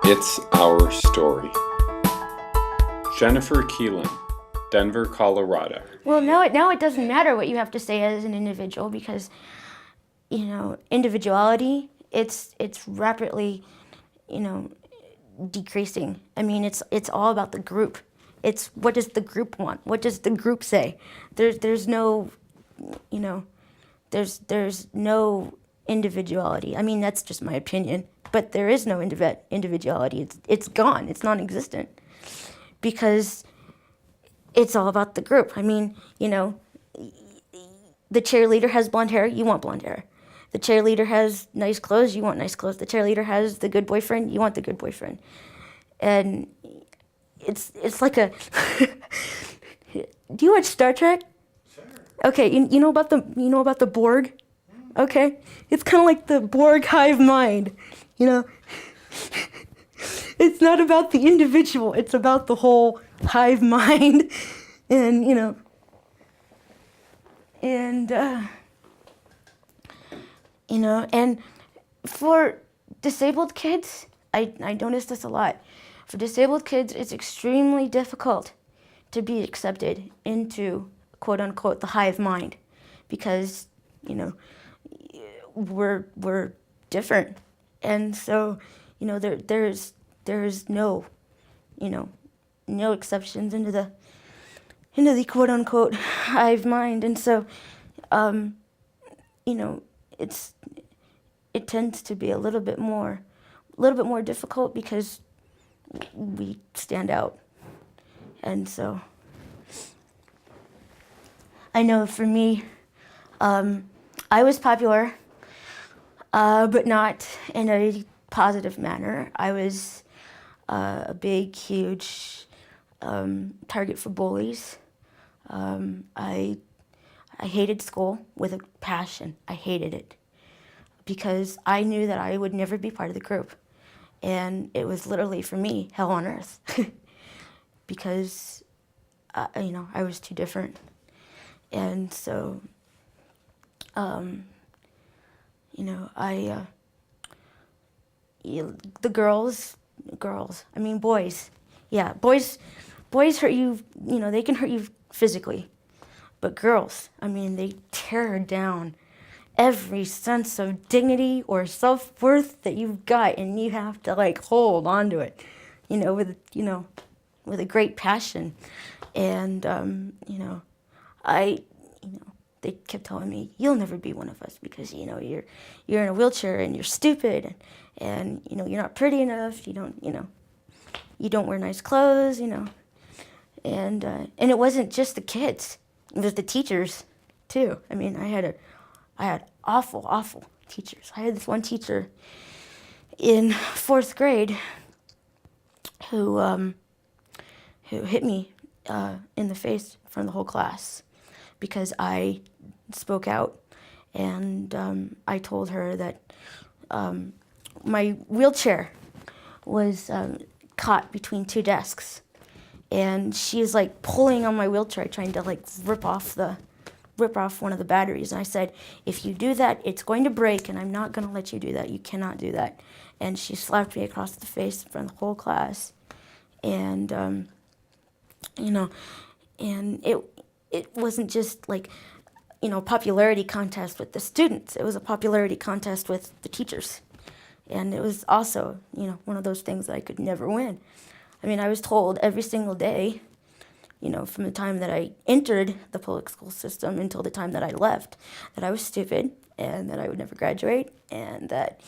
It's Our Story. Jennifer Keelan, Denver, Colorado. Well, now it doesn't matter what you have to say as an individual because, individuality, it's rapidly, decreasing. I mean, it's all about the group. It's what does the group want? What does the group say? There's no, there's no individuality. I mean, that's just my opinion. But there is no individuality. It's gone. It's non-existent because it's all about the group. I mean, the cheerleader has blonde hair. You want blonde hair. The cheerleader has nice clothes. You want nice clothes. The cheerleader has the good boyfriend. You want the good boyfriend. And it's like a. Do you watch Star Trek? Sure. Okay, you know about the Borg? Okay, it's kind of like the Borg hive mind, It's not about the individual, it's about the whole hive mind, and, and for disabled kids, I notice this a lot. For disabled kids, it's extremely difficult to be accepted into, quote unquote, the hive mind, because, we're different, and so there's no no exceptions into the quote unquote hive mind, and so it tends to be a little bit more difficult because we stand out, and so I know for me, I was popular. But not in a positive manner. I was a big, huge target for bullies. I hated school with a passion. I hated it because I knew that I would never be part of the group. And it was literally, for me, hell on earth because, I was too different. And so, the girls, I mean, boys. Yeah, boys hurt you, they can hurt you physically. But girls, I mean, they tear down every sense of dignity or self-worth that you've got, and you have to, hold on to it, with a great passion. And, they kept telling me, you'll never be one of us because, you're in a wheelchair and you're stupid and you're not pretty enough, you don't wear nice clothes, And it wasn't just the kids, it was the teachers too. I mean, I had awful teachers. I had this one teacher in 4th grade who hit me in the face in front of the whole class because I spoke out, and I told her that my wheelchair was caught between 2 desks, and she's pulling on my wheelchair, trying to rip off one of the batteries. And I said, if you do that, it's going to break, and I'm not going to let you do that. You cannot do that. And she slapped me across the face in front of the whole class, and and it wasn't just popularity contest with the students. It was a popularity contest with the teachers. And it was also, one of those things that I could never win. I mean, I was told every single day, from the time that I entered the public school system until the time that I left, that I was stupid and that I would never graduate and that,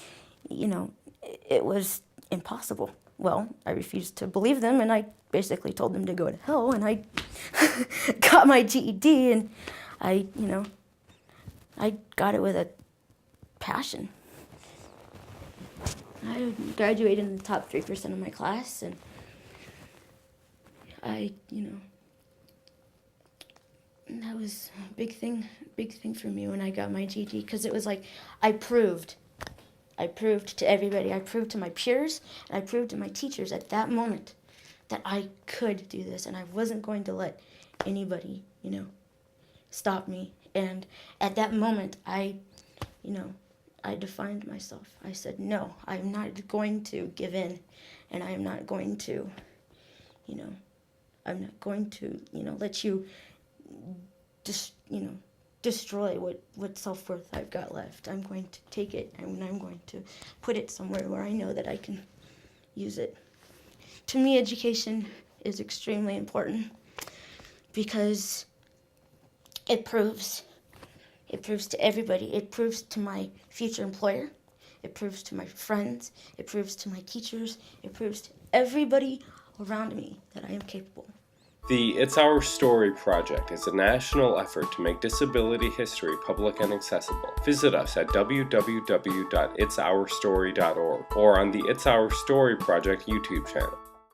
it was impossible. Well, I refused to believe them, and I basically told them to go to hell, and I got my GED, and I got it with a passion. I graduated in the top 3% of my class, and and that was a big thing for me when I got my GED, because it was I proved to everybody, I proved to my peers, and I proved to my teachers at that moment that I could do this, and I wasn't going to let anybody, stop me. And at that moment, I I defined myself. I said, no, I'm not going to give in, and I am not going to, I'm not going to, let you destroy what self-worth I've got left. I'm going to take it and I'm going to put it somewhere where I know that I can use it. To me, education is extremely important because it proves to everybody. It proves to my future employer. It proves to my friends. It proves to my teachers. It proves to everybody around me that I am capable. The It's Our Story project is a national effort to make disability history public and accessible. Visit us at www.itsourstory.org or on the It's Our Story project YouTube channel.